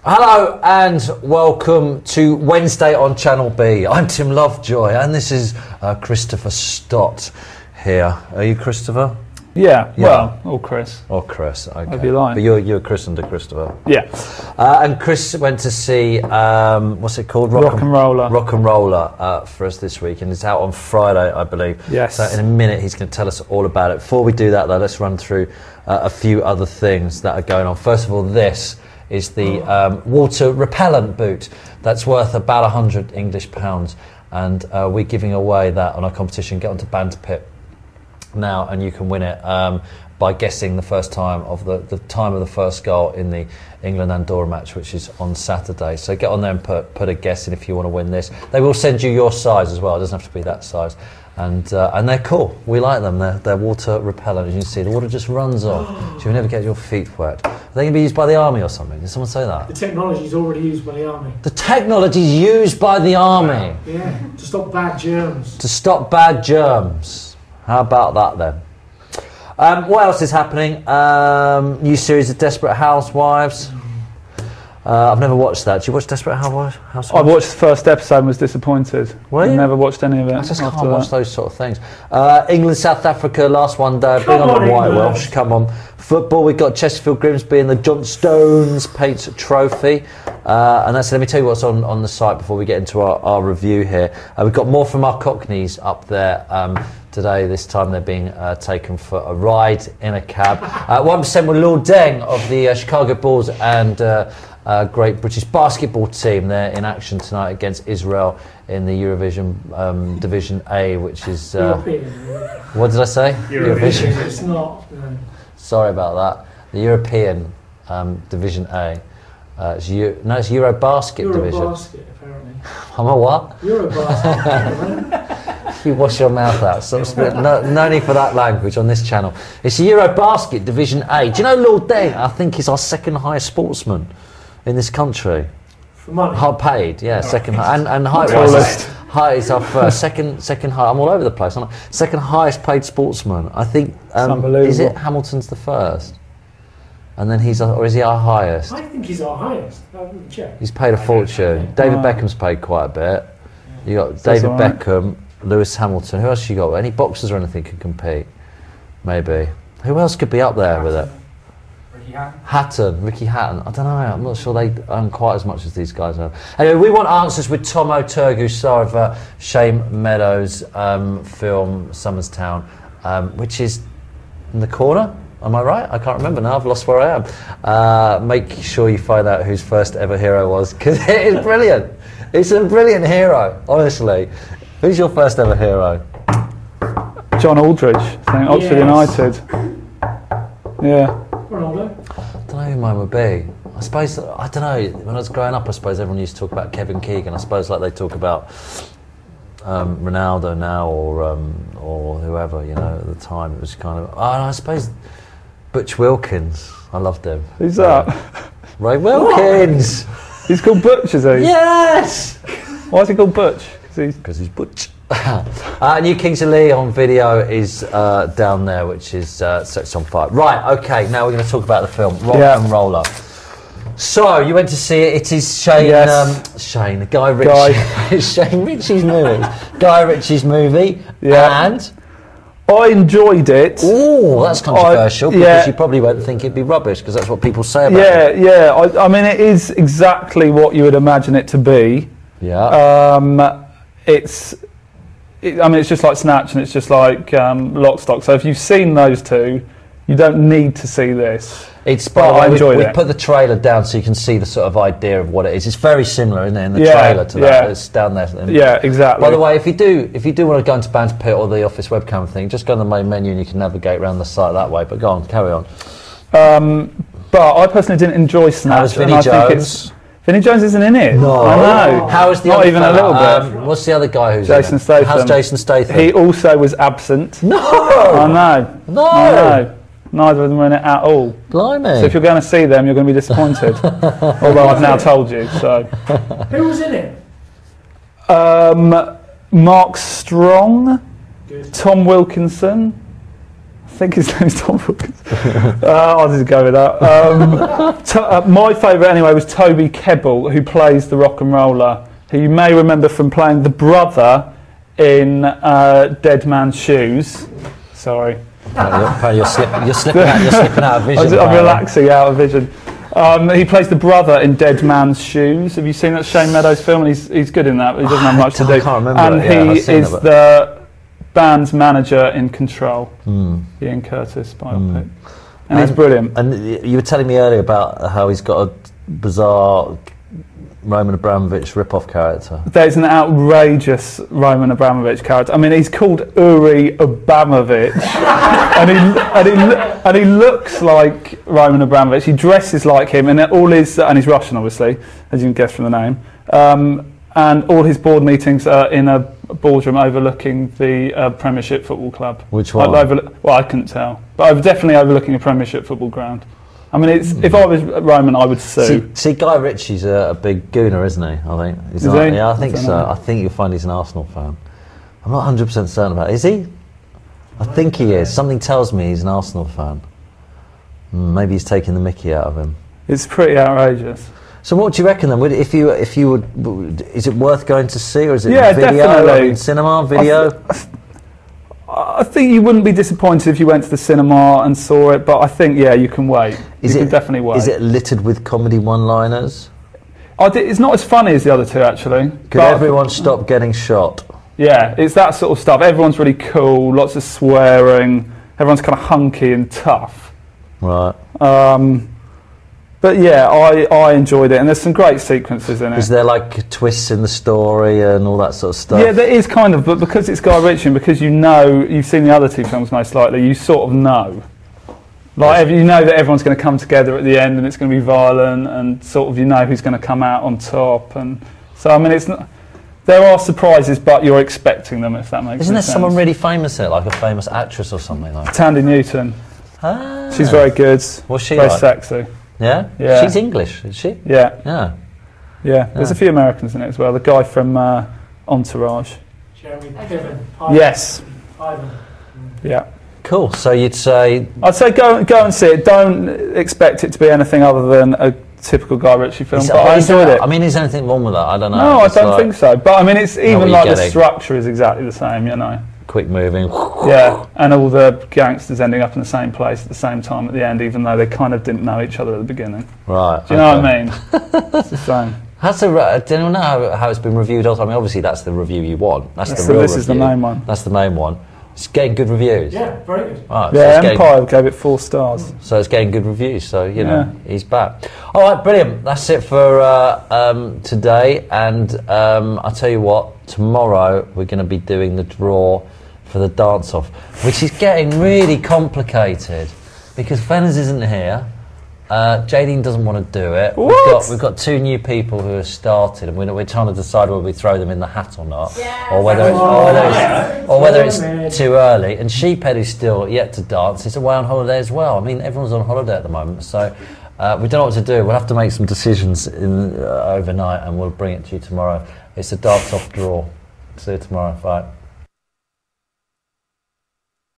Hello and welcome to Wednesday on Channel B. I'm Tim Lovejoy and this is Christopher Stott here. Are you Christopher? Yeah. Well, or Chris. Or Chris, okay. I'd be lying. But you're christened to Christopher. Yeah. And Chris went to see, what's it called? Rock and Rolla. Rock and Rolla for us this week, and it's out on Friday, I believe. Yes. So in a minute he's going to tell us all about it. Before we do that though, let's run through a few other things that are going on. First of all, this is the water repellent boot that's worth about £100 English, and we're giving away that on our competition. Get onto Banter Pit now and you can win it by guessing the first time of the time of the first goal in the England-Andorra match, which is on Saturday. So get on there and put a guess in if you want to win this. They will send you your size as well. It doesn't have to be that size. And they're cool. We like them. They're water repellent. As you can see, the water just runs off, so you never get your feet wet. Are they going to be used by the army or something? Did someone say that? The technology is already used by the army. The technology is used by the army. Yeah, to stop bad germs. To stop bad germs. How about that then? What else is happening? New series of Desperate Housewives. I've never watched that. Did you watch Desperate Housewives? I watched the first episode and was disappointed. Were you? I never watched any of it. I just can't watch those sort of things. England, South Africa, last one day. Bring on the White Welsh. Come on. Football, we've got Chesterfield Grimsby and the John Stones Paints Trophy. And that's, let me tell you what's on the site before we get into our review here. We've got more from our Cockneys up there today. This time they're being taken for a ride in a cab. 1% were Lord Deng of the Chicago Bulls and great British basketball team. They're in action tonight against Israel in the Eurovision Division A, which is... what did I say? Eurovision. It's not... No. Sorry about that. The European Division A. It's Eurobasket Division. Eurobasket, apparently. I'm a what? Eurobasket. You wash your mouth out. No need for that language on this channel. It's the Eurobasket Division A. Do you know Lord Deng? I think he's our second highest sportsman in this country. For money? High paid, yeah, second high. And height-wise, height is our first. Second high. I'm all over the place. I'm second highest paid sportsman. I think. Is it Hamilton's the first? And then or is he our highest? I think he's our highest. I haven't checked. He's paid a fortune. David Beckham's paid quite a bit. You got David Beckham, Lewis Hamilton. Who else you got? Any boxers or anything can compete? Maybe. Who else could be up there with it? Ricky Hatton. I don't know. I'm not sure they earn quite as much as these guys earn. Anyway, we want answers with Tom O'Turgu, star of Shane Meadows' film Summerstown, which is in the corner. Am I right? I can't remember now. I've lost where I am. Make sure you find out whose first ever hero was, because it is brilliant. It's a brilliant hero, honestly. Who's your first ever hero? John Aldridge, saying Oxford United. Yeah. Ronaldo. I don't know who mine would be. I suppose, I don't know, when I was growing up, I suppose everyone used to talk about Kevin Keegan. I suppose like they talk about Ronaldo now or whoever, you know, at the time. It was kind of, I suppose Butch Wilkins. I loved him. Who's that? Ray Wilkins. What? He's called Butch, is he? Yes! Why is he called Butch? Because he's Butch. New Kings of Leon video is down there, which is Sets on Fire. Right, okay, now we're going to talk about the film, Rock and Rolla. So, you went to see it. It is Guy Ritchie. It's Shane Ritchie's movie. Guy Ritchie's movie. Yeah. And? I enjoyed it. Oh, that's controversial, because you probably won't think it'd be rubbish, because that's what people say about it. Yeah. I mean, it is exactly what you would imagine it to be. Yeah. It's just like Snatch and it's just like Lock, Stock. So if you've seen those two, you don't need to see this. I enjoyed it. We put the trailer down so you can see the sort of idea of what it is. It's very similar, isn't it, in the trailer to that. It's down there. Yeah, exactly. By the way, if you do want to go into Banter Pit or the Office webcam thing, just go on the main menu and you can navigate around the site that way. But go on, carry on. But I personally didn't enjoy Snatch. How's Vinnie Jones? Vinnie Jones isn't in it. No. I know. How is the Not other even fella? a little bit. What's the other guy who's Jason in it? Statham. How's Jason Statham? He also was absent. No! I know. No! I know. Neither of them were in it at all. Blimey. So if you're going to see them, you're going to be disappointed. Although I've now told you, so. Who was in it? Mark Strong, Good. Tom Wilkinson, I think his name's Tom Wilkins. I'll just go with that. My favourite anyway was Toby Kebbell, who plays the rock and roller, who you may remember from playing the brother in Dead Man's Shoes. Sorry. You're slipping out of vision. I'm relaxing out of vision. He plays the brother in Dead Man's Shoes. Have you seen that Shane Meadows film? And he's good in that, but he doesn't have much to do. I can't remember. And he is the band's manager in Control, Ian Curtis biopic. And he's brilliant. And you were telling me earlier about how he's got a bizarre Roman Abramovich rip-off character. There's an outrageous Roman Abramovich character. I mean, he's called Uri Abramovich, and he looks like Roman Abramovich. He dresses like him, and and he's Russian, obviously, as you can guess from the name. And all his board meetings are in a boardroom overlooking the Premiership Football Club. Which one? Well, I couldn't tell, but definitely overlooking a Premiership football ground. I mean, if I was Roman, I would sue. See, Guy Ritchie's a big gooner, isn't he? I think. Is he? Yeah, I think so. I think you'll find he's an Arsenal fan. I'm not 100% certain about it. Is he? I think he is. Something tells me he's an Arsenal fan. Maybe he's taking the mickey out of him. It's pretty outrageous. So what do you reckon then? If you would, is it worth going to see, or is it video? Definitely. I mean, cinema, video? I think you wouldn't be disappointed if you went to the cinema and saw it, but I think, you can wait. You can definitely wait. Is it littered with comedy one-liners? It's not as funny as the other two, actually. Could everyone stop getting shot? Yeah, it's that sort of stuff. Everyone's really cool, lots of swearing, everyone's kind of hunky and tough. Right. But yeah, I enjoyed it, and there's some great sequences in it. Is there like twists in the story and all that sort of stuff? Yeah, there is kind of, but because it's Guy Ritchie, and because you've seen the other two films most likely, you sort of know. Like, you know that everyone's going to come together at the end, and it's going to be violent, and sort of you know who's going to come out on top, and so I mean it's not. There are surprises, but you're expecting them, if that makes sense. Isn't there someone really famous in it, like a famous actress or something like that? Tandy Newton. Ah. She's very good. What's she very like? sexy. Yeah? Yeah. She's English, is she? Yeah. There's a few Americans in it as well. The guy from Entourage. Jeremy Piven. Yes. Ivan. Yeah. Cool. So you'd say... I'd say go and see it. Don't expect it to be anything other than a typical Guy Ritchie film, but I enjoyed it. I mean, is there anything wrong with that? I don't know. No, I don't think so. But I mean, it's even like the getting. structure is exactly the same, you know. Quick moving. Yeah, and all the gangsters ending up in the same place at the same time at the end, even though they kind of didn't know each other at the beginning. Right. Do you know what I mean? It's the same. Do anyone know how it's been reviewed? I mean, obviously that's the review you want. That's the real review. This is the main one. That's the main one. It's getting good reviews. Yeah, very good. Right, yeah, so Empire gave it 4 stars. So it's getting good reviews. So you know he's back. All right, brilliant. That's it for today. And I'll tell you what. Tomorrow we're going to be doing the draw for the dance-off, which is getting really complicated because Fenners isn't here. Jadine doesn't want to do it. We've got 2 new people who have started, and we're trying to decide whether we throw them in the hat or not, or whether it's too early. And Sheephead is still yet to dance. He's away on holiday as well. I mean, everyone's on holiday at the moment, so we don't know what to do. We'll have to make some decisions overnight, and we'll bring it to you tomorrow. It's a dance-off draw. See you tomorrow. Bye.